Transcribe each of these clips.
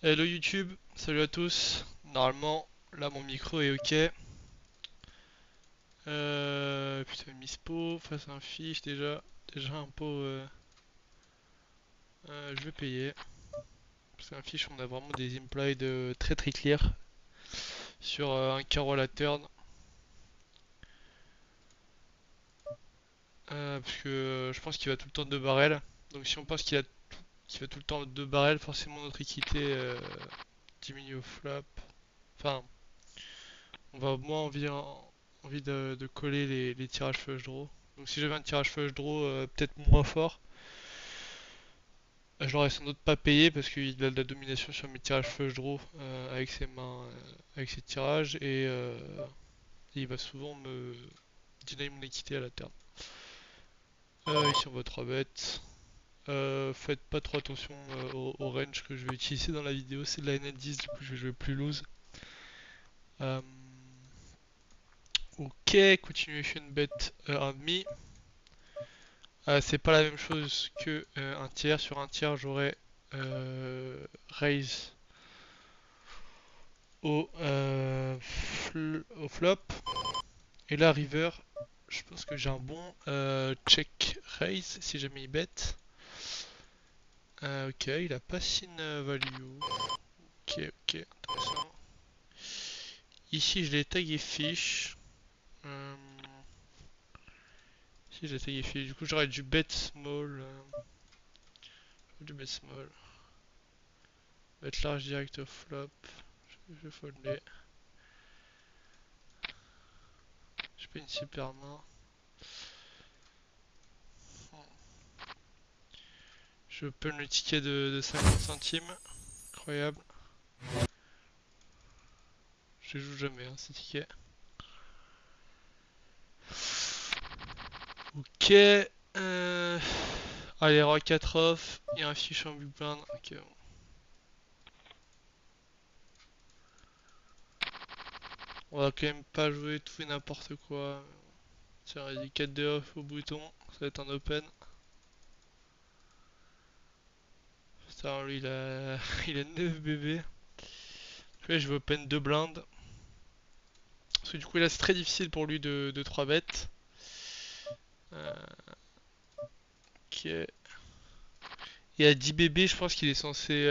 Hello YouTube, salut à tous. Normalement, là mon micro est ok. Putain, Mispo, face à un fiche déjà. Déjà un pot. Je vais payer. Parce qu'un fiche, on a vraiment des implied très très clear sur un carreau à la turn. Parce que je pense qu'il va tout le temps 2 barrels. Donc si on pense qu'il va tout le temps 2 barrels, forcément notre équité diminue au flop. Enfin, on va moins envie de coller les tirages flush draw. Donc si j'avais un tirage flush draw peut-être moins fort, je l'aurais sans doute pas payé parce qu'il a de la domination sur mes tirages flush draw avec ses mains, avec ses tirages et il va souvent me deny mon équité à la turn. Ici on va 3 bêtes. Faites pas trop attention au range que je vais utiliser dans la vidéo, c'est de la NL10, du coup je vais jouer plus loose. Euh, ok, continuation bet 1,5. C'est pas la même chose que un tiers. Sur un tiers, j'aurais raise au flop. Et là, river, je pense que j'ai un bon check raise si jamais il bet. Ok, il a pas sin value. Ok, ok, intéressant. Ici, je l'ai tagué fish. Euh, Ici, je l'ai tagué fish. Du coup, j'aurais du bet small. Du bet small. Bet large direct au flop. Je vais folder. J'ai pas une super main. Je open le ticket de 50 centimes. Incroyable. Je joue jamais ces tickets. Ok. Allez, roi 4 off. Il y a un fiche en big blind. Ok, bon. On va quand même pas jouer tout et n'importe quoi. Tiens, il dit 4 de off au bouton. Ça va être un open. Putain, lui, il a 9 bébés. Là, je vais open 2 blindes. Parce que du coup, là, c'est très difficile pour lui de 3 bêtes. Euh, ok. Et à 10 bébés, je pense qu'il est censé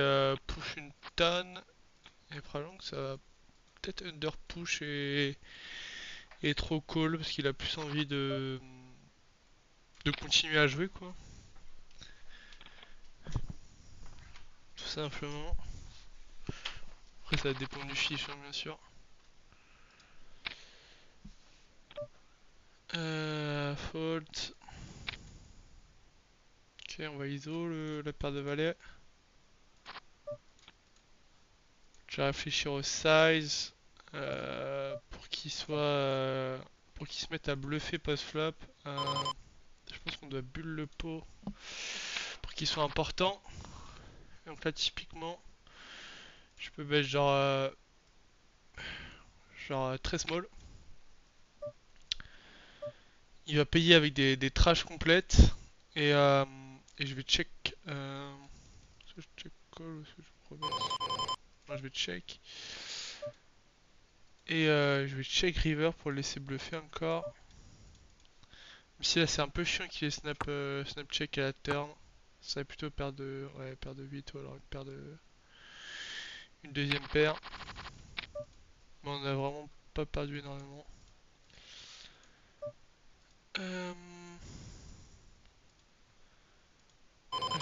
push une tonne. Et probablement que ça va peut-être under push et trop call parce qu'il a plus envie de continuer à jouer quoi. Tout simplement. Après ça dépend du fiche hein, bien sûr. Fault. Ok on va ISO la paire de valets. Je vais réfléchir au size pour qu'il soit pour qu'il se mette à bluffer post flop. Je pense qu'on doit bulle le pot pour qu'il soit important. Donc là typiquement je peux mettre genre très small. Il va payer avec des trash complètes et je vais check. Est-ce que je check call ou est-ce que je promets? Non, je vais check. Et je vais check river pour le laisser bluffer encore. Même si là c'est un peu chiant qu'il ait snap check à la turn. Ça serait plutôt paire de 8 ou alors une deuxième paire. Mais on a vraiment pas perdu énormément. Euh,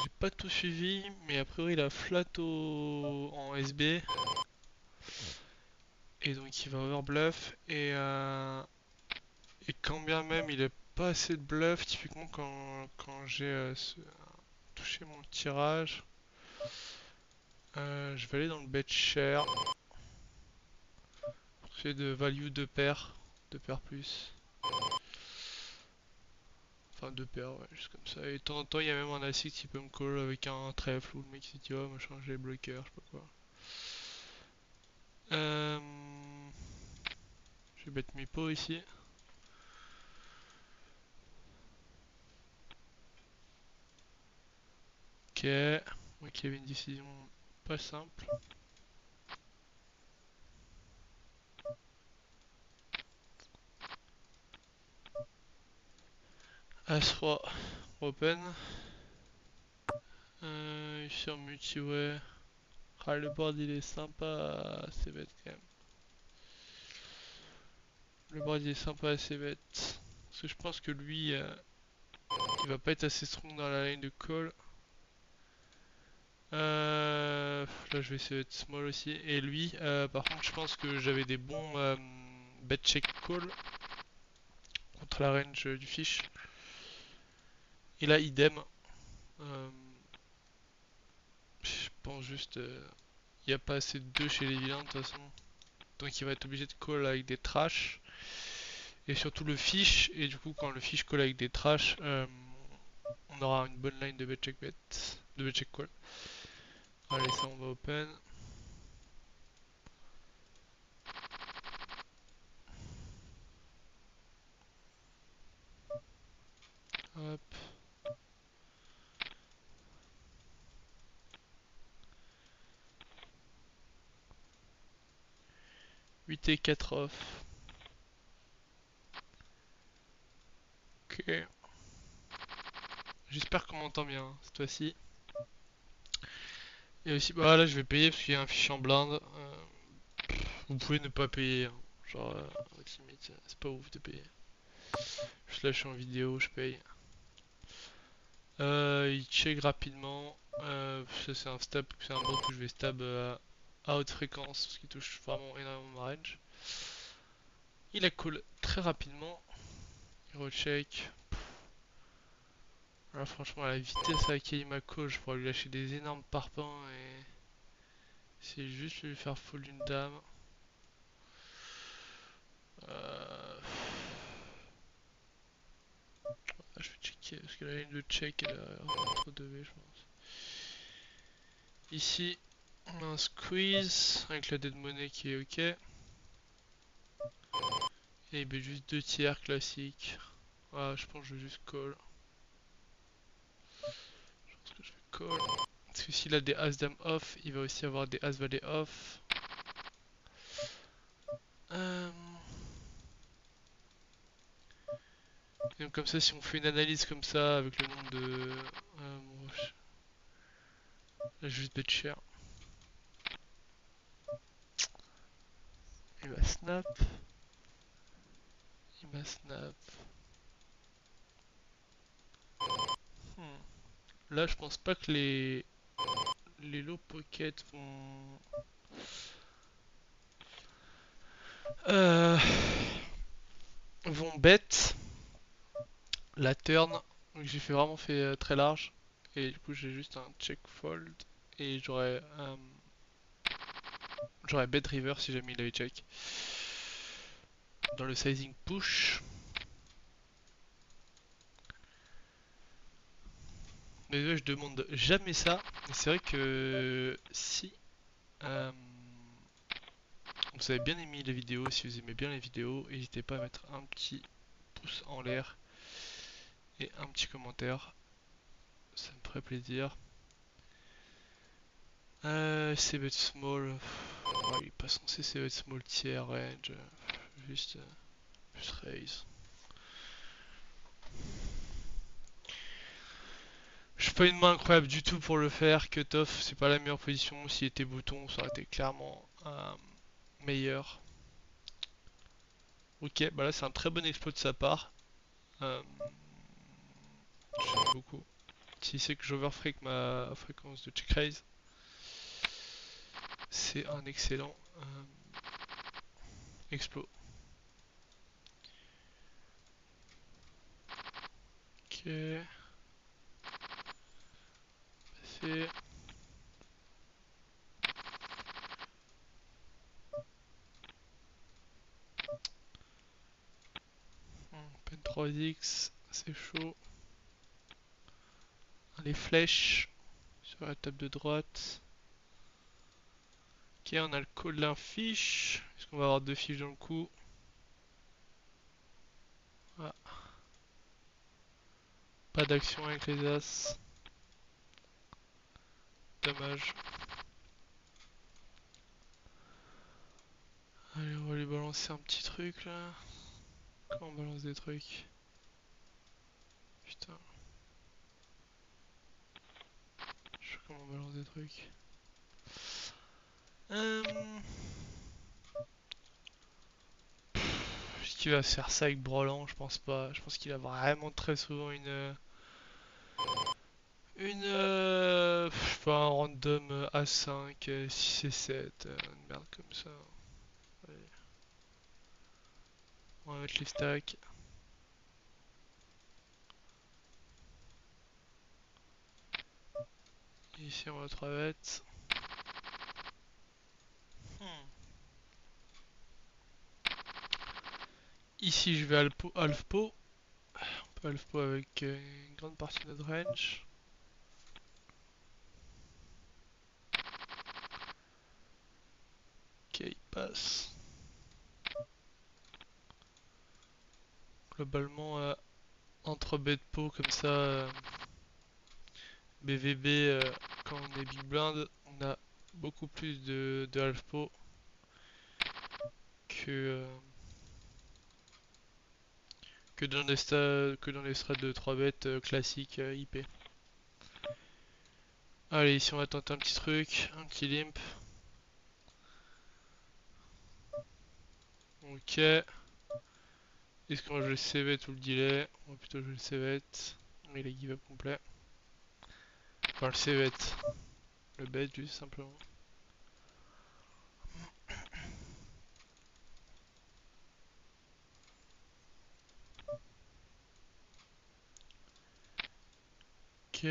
J'ai pas tout suivi, mais a priori il a flat en SB. Et donc il va overbluff et quand bien même il a pas assez de bluff, typiquement quand j'ai touché mon tirage, je vais aller dans le bet share pour essayer de value deux paires plus. Enfin deux paires, ouais, juste comme ça. Et de temps en temps il y a même un ASIC qui peut me call avec un trèfle où le mec s'est dit oh machin j'ai les bloqueurs, je sais pas quoi. Euh, je vais bet mi pot ici. Ok, moi qui avait une décision pas simple. As-roi, open. Sur multi, ouais. Ah, le board il est sympa, c'est bête quand même. Le board il est sympa, assez bête. Parce que je pense que lui, il va pas être assez strong dans la ligne de call. Là je vais essayer d'être small aussi. Et lui, par contre, je pense que j'avais des bons bet check call contre la range du fish. Et là, idem. Euh, je pense juste, il n'y a pas assez de 2 chez les vilains de toute façon. Donc il va être obligé de call avec des trash. Et surtout le fish. Et du coup, quand le fish call avec des trash, on aura une bonne line de bet check bet. De bet check call. Allez, ça on va open. Hop. 8 et 4 off. Ok. J'espère qu'on m'entend bien hein, cette fois-ci. Et aussi, bah là je vais payer parce qu'il y a un fichier en blinde. Vous pouvez ne pas payer. Hein. Genre, à la limite, c'est pas ouf de payer. Je lâche en vidéo, je paye. Il check rapidement. Ça c'est un stab, c'est un board que je vais stab à haute fréquence parce qu'il touche vraiment énormément ma range. Il a call très rapidement. Il recheck. Là franchement à la vitesse à laquelle il m'a call, je pourrais lui lâcher des énormes parpaings et c'est juste lui faire fold une dame. Euh... Je vais checker parce que la ligne de check elle est trop 2V je pense. Ici on a un squeeze avec la dead money qui est ok. Et il met juste 2 tiers classiques. Ah, je pense que je vais juste call. Je pense que je vais call. Parce que s'il a des as dame off, il va aussi avoir des as valet off. Euh... Et donc comme ça, si on fait une analyse comme ça avec le nombre de... bon, là, je vais juste bet cher. Il va snap. Il va snap. Hmm. Là, je pense pas que les low pocket euh, vont bet la turn. Donc j'ai fait vraiment fait très large. Et du coup, j'ai juste un check fold. Et j'aurais bet river si jamais il avait check. Dans le sizing push. Mais je demande jamais ça. Mais c'est vrai que si euh, vous avez bien aimé les vidéos, si vous aimez bien les vidéos, n'hésitez pas à mettre un petit pouce en l'air et un petit commentaire. Ça me ferait plaisir. C'est bet small. Oh, il est pas censé c'est bet small tier range. Juste, juste raise. Je suis pas une main incroyable du tout pour le faire. Cut-off, c'est pas la meilleure position. S'il était bouton, ça aurait été clairement meilleur. Ok, bah là c'est un très bon exploit de sa part. Euh, J'aime beaucoup. Si c'est que j'overfreak ma fréquence de check raise, c'est un excellent exploit. Ok, c'est peine 3x, c'est chaud. Les flèches sur la table de droite. Ok, on a le call d'un fiche. Est-ce qu'on va avoir deux fiches dans le coup? Ah, pas d'action avec les as. Dommage. Allez, on va lui balancer un petit truc là. Comment on balance des trucs? putain. Je sais comment on balance des trucs. Est-ce qu'il va se faire ça avec Brolan? Je pense pas. Je pense qu'il a vraiment très souvent je sais pas, un random A5, 6 et 7, une merde comme ça. Allez, on va mettre les stacks. Ici on va 3 bêtes. Ici je vais Alfpo. On peut Alfpo avec une grande partie de notre range. Ok, il passe. Globalement, entre bête pot comme ça, BVB, quand on est big blind, on a beaucoup plus de Alfpo que, que dans les strats de 3 bêtes classiques IP. Allez, ici on va tenter un petit truc, un petit limp. Ok. Est-ce qu'on va jouer le CVET ou le delay? On va plutôt jouer le CVET. Mais il est give up complet. Enfin le CVET. Le bet juste simplement. Ok.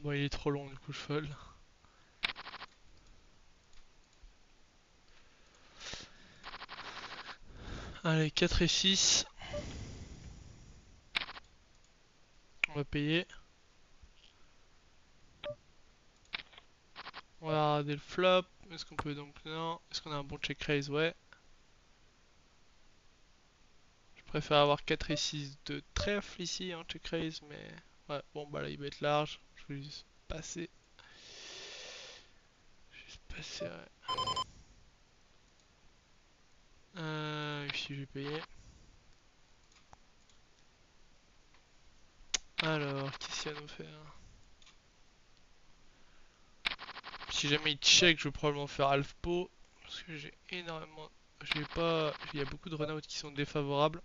Bon il est trop long du coup je fold. Allez 4 et 6. On va payer. On va regarder le flop. Est-ce qu'on peut donc... Non. Est-ce qu'on a un bon check raise? Ouais. Je préfère avoir 4 et 6 de trèfle ici en check raise, mais... Ouais, bon bah là il va être large. Je vais juste passer. Juste passer, ouais. Ici je vais payer. Alors, qu'est-ce qu'il va nous faire? Si jamais il check, je vais probablement faire Alfpo. Parce que j'ai énormément... J'ai pas... Il y a beaucoup de runouts qui sont défavorables.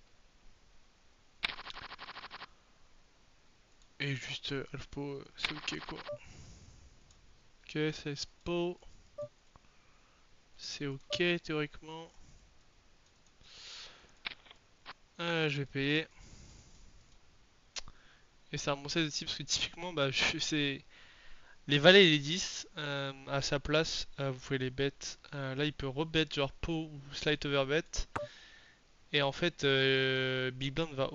Et juste Alfpo, c'est ok quoi. Ok, c'est Spo. C'est ok théoriquement. Je vais payer. Et c'est un bon set de type parce que typiquement, bah, c'est les valets et les 10 à sa place, vous pouvez les bet. Là, il peut rebet genre pot ou slide over bet. Et en fait, Big Blind va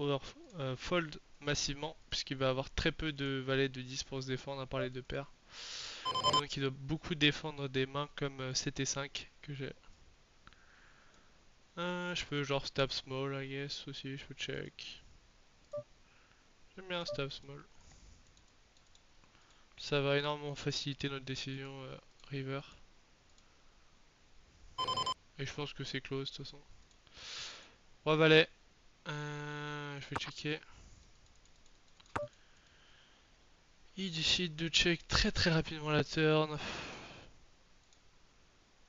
fold massivement puisqu'il va avoir très peu de valets de 10 pour se défendre à part les deux paires. Et donc, il doit beaucoup défendre des mains comme 7 et 5 que j'ai. Je peux genre stab small, I guess aussi, je peux check. J'aime bien stab small. Ça va énormément faciliter notre décision river. Et je pense que c'est close de toute façon. Roi valet. Je vais checker. Il décide de check très très rapidement la turn.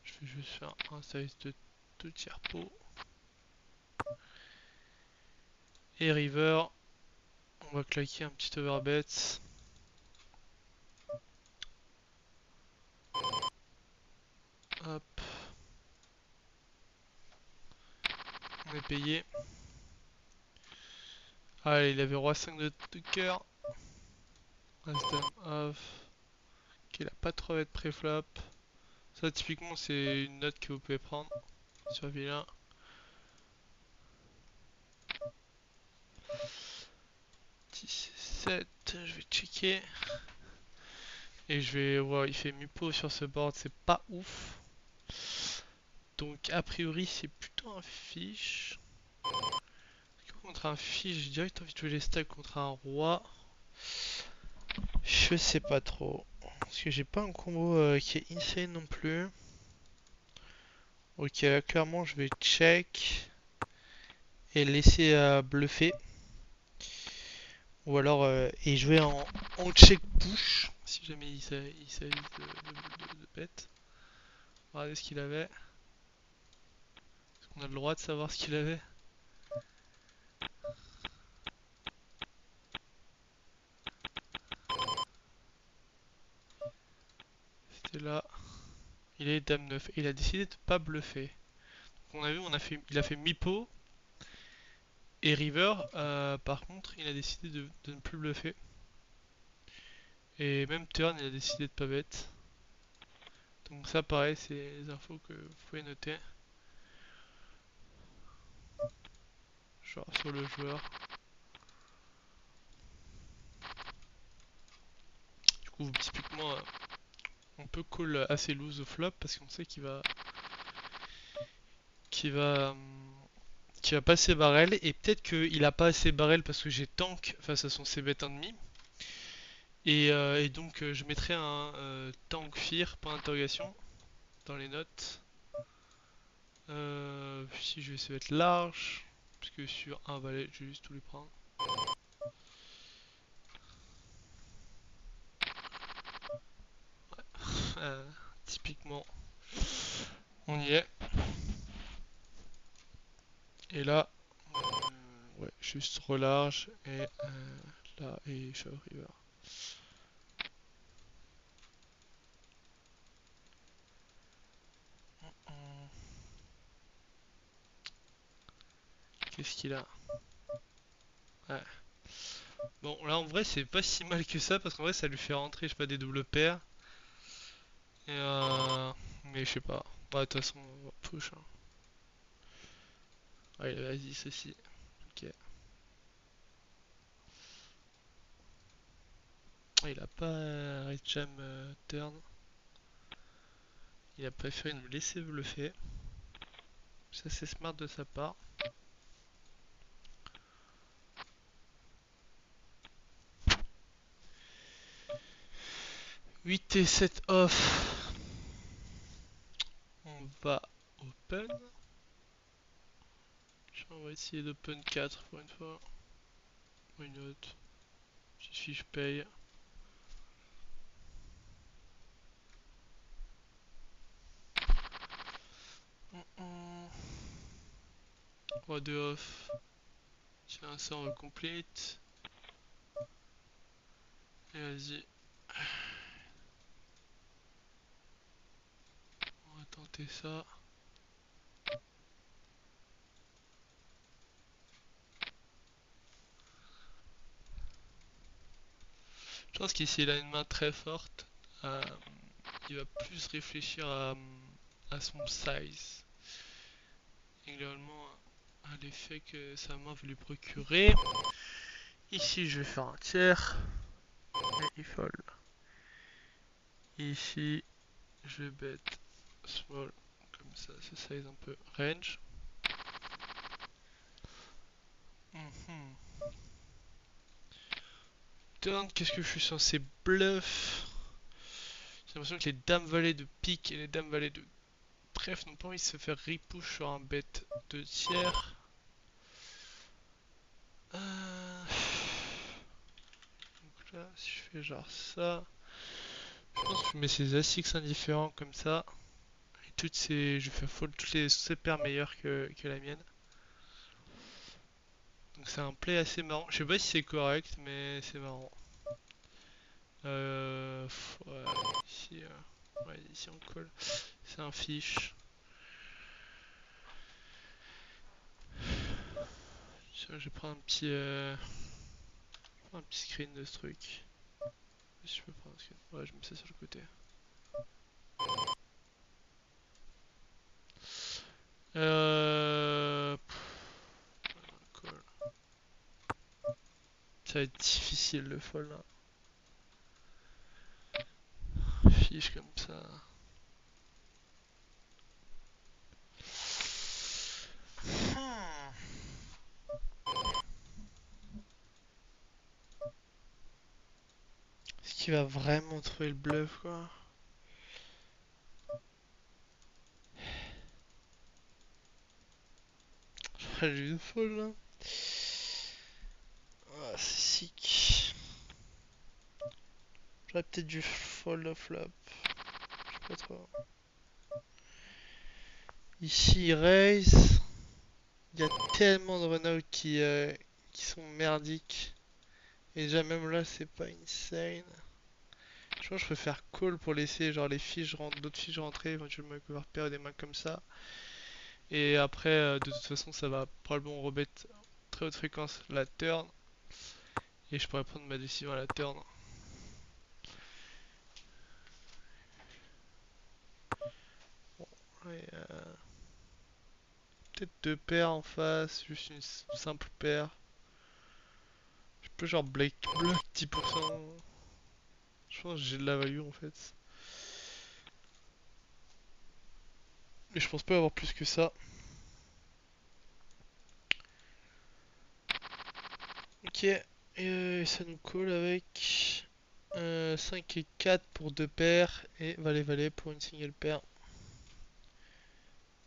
Je vais juste faire un size de 2 tiers pot. Et river. On va claquer un petit overbet. Hop. On est payé. Allez, il avait roi 5 de cœur. As-dame off. Ok, il a pas trop être pré-flop. Ça, typiquement, c'est une note que vous pouvez prendre sur vilain. 10, 7, je vais checker. Et je vais voir, il fait Mupo sur ce board, c'est pas ouf. Donc, a priori, c'est plutôt un fiche. Contre un fiche, j'ai direct envie de jouer les stacks contre un roi. Je sais pas trop. Parce que j'ai pas un combo qui est insane non plus. Ok, clairement je vais check et laisser bluffer. Ou alors et jouer en check push. Si jamais il s'agit de bête. Regardez ce qu'il avait. Est-ce qu'on a le droit de savoir ce qu'il avait? C'était là. Il est dame 9. Et il a décidé de pas bluffer. Donc on a vu, il a fait mi-pot. Et river, par contre, il a décidé de ne plus bluffer. Et même turn, il a décidé de pas bet. Donc ça, pareil, c'est les infos que vous pouvez noter. Genre sur le joueur. Du coup, typiquement, on peut call assez loose au flop parce qu'on sait qu'il va, qu'il va passer barrel. Et peut-être qu'il a pas assez barrel parce que j'ai tank face à son c-bet ennemi. Et donc, je mettrai un tank fear, point d'interrogation, dans les notes. Si je vais essayer d'être large, parce que sur un valet, je vais juste tous les prendre. Typiquement, on y est. Et là, ouais, juste relarge et là et shove river. Qu'est-ce qu'il a? Ouais. Bon, là en vrai, c'est pas si mal que ça parce qu'en vrai, ça lui fait rentrer, je sais pas, des doubles paires. Et mais je sais pas. Bah, de toute façon, on va push. Hein. Allez, vas-y, ceci. Ok. Ah, il a pas red jam turn. Il a préféré nous laisser bluffer. Ça, c'est smart de sa part. 8 et 7 off. On va open. On va essayer d'open 4 pour une fois. Why not? Si je paye. Roi de off. Tiens, ça on complete. Et vas-y. On va tenter ça. Je pense qu'ici il a une main très forte. Il va plus réfléchir à son size. Également à l'effet que sa main veut lui procurer. Ici je vais faire un tiers. Et il fold. Ici je vais bet small. Comme ça, ça size un peu range. Turn, qu'est-ce que je suis censé bluff? J'ai l'impression que les dames valets de pique et les dames valets de trèfle n'ont pas envie de se faire repush sur un bet de tiers. Donc là, si je fais genre ça, je pense que je mets ces As-X indifférents comme ça. Et toutes ces, je fais fold toutes les paires meilleures que la mienne. Donc c'est un play assez marrant. Je sais pas si c'est correct, mais c'est marrant. Ouais, ici on colle. C'est un fiche. Tiens, je vais prendre un petit screen de ce truc. Si je peux prendre un screen. Ouais, je mets ça sur le côté. Euh... Call. Ça va être difficile le fold là. Fiche comme ça. qu'il va vraiment trouver le bluff, quoi. J'ai eu une folle là. Ah, c'est sick. J'aurais peut-être dû fold au flop. Je sais pas trop. Ici, il raise. Il y a tellement de run-out qui sont merdiques. Et déjà, même là, c'est pas insane. Je pense que je préfère call pour laisser genre les fiches d'autres fiches rentrer, éventuellement avec overpair ou des mains comme ça. Et après, de toute façon, ça va probablement remettre très haute fréquence la turn. Et je pourrais prendre ma décision à la turn. Bon, et, peut-être deux paires en face, juste une simple paire. Je peux genre block 10%. Je pense que j'ai de la value en fait. Mais je pense pas avoir plus que ça. Ok, et ça nous colle avec 5 et 4 pour deux paires et valet-valet pour une single paire.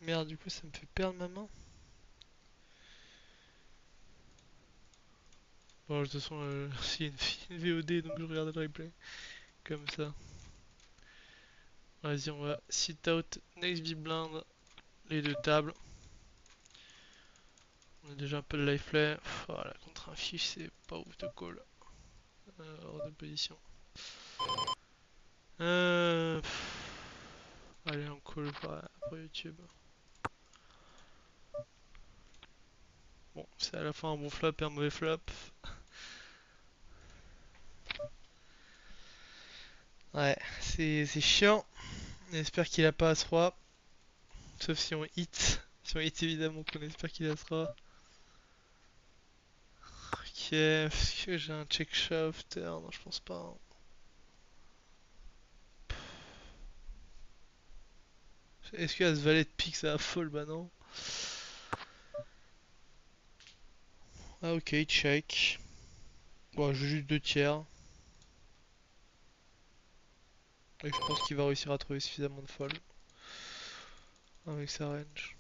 Merde, du coup ça me fait perdre ma main. Bon, de toute façon, c'est une VOD donc je regarde le replay comme ça. Vas-y, on va sit out next big blind les deux tables. On a déjà un peu de life play. Voilà, contre un fiche, c'est pas ouf de call. Hors de position. Euh, allez, on call pour YouTube. Bon, c'est à la fois un bon flop et un mauvais flop. Ouais, c'est chiant. On espère qu'il a pas As-Roi. Sauf si on hit. Si on hit, évidemment qu'on espère qu'il a As-Roi. Ok, est-ce que j'ai un check shove turn? Non, je pense pas, hein. Est-ce que As valet de pique ça a fold? Bah non. Ah ok, check. Bon, je joue juste deux tiers. Et je pense qu'il va réussir à trouver suffisamment de fold avec sa range.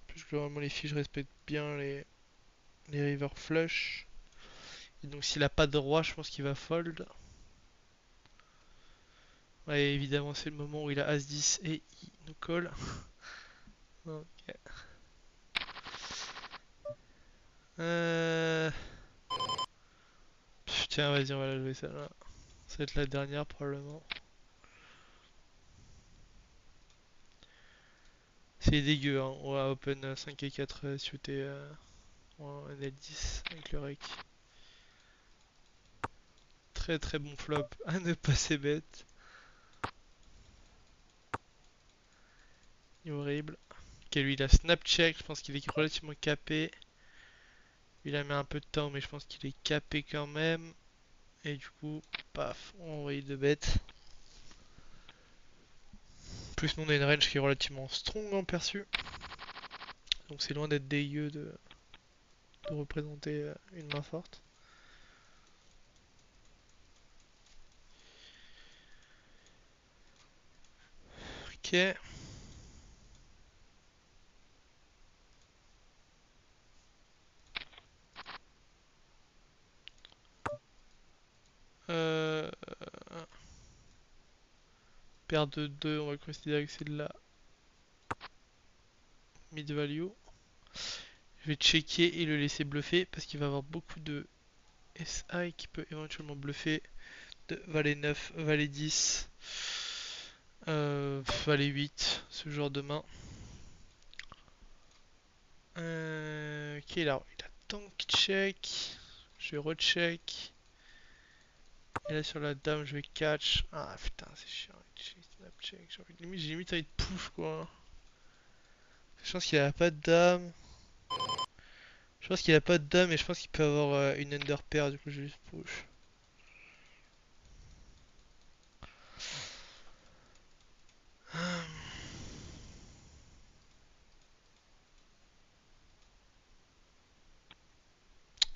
Puisque normalement les filles respectent bien les river flush. Et donc s'il a pas de roi, je pense qu'il va fold. Ouais, évidemment c'est le moment où il a As-10 et il nous colle. Ok. Euh... Tiens, vas-y, on va la jouer celle-là. Ça va être la dernière probablement. C'est dégueu, hein. On va open 5 et 4 suité en NL10 avec le rec. Très très bon flop à ne pas c'est bête. Il est horrible. Ok, lui il a snap check, je pense qu'il est relativement capé. Il a mis un peu de temps, mais je pense qu'il est capé quand même. Et du coup, paf, on envoie de bêtes. Plus nous on a une range qui est relativement strong en perçu. Donc c'est loin d'être dégueu de représenter une main forte. Ok. Euh, paire de 2, on va considérer que c'est de la mid value. Je vais checker et le laisser bluffer parce qu'il va avoir beaucoup de SI qui peut éventuellement bluffer de valet 9, valet 10, valet 8, ce genre de main. Ok, il a tank check. Je vais recheck. Et là sur la dame, je vais catch. Ah putain, c'est chiant. Snap check. J'ai limite envie de push quoi. Je pense qu'il a pas de dame. Je pense qu'il a pas de dame et je pense qu'il peut avoir une under pair. Du coup, je vais juste push.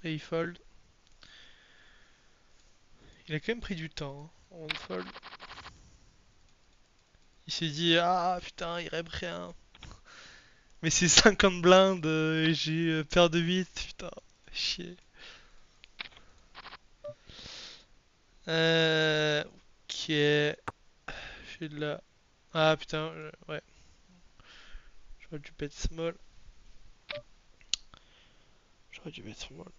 Et il fold. Il a quand même pris du temps, hein, en fold. Il s'est dit, ah putain, il rêve rien. Mais c'est 50 blindes, et j'ai paire de 8, putain, chier. Ok, j'ai de la... Ah putain, ouais, j'aurais dû bet small. J'aurais dû bet small.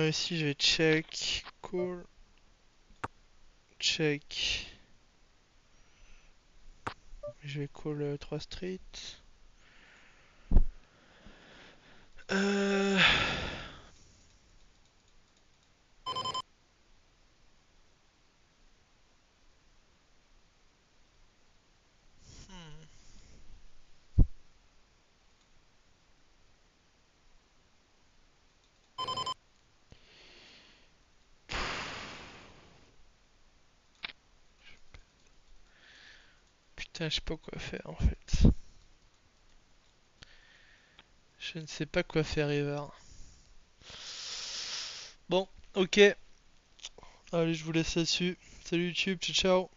Ici je vais check, call, check. Je vais call 3 street. Euh... hmm. Putain, je sais pas quoi faire en fait. Je ne sais pas quoi faire, Ivar. Bon, ok. Allez, je vous laisse là-dessus. Salut YouTube, ciao ciao.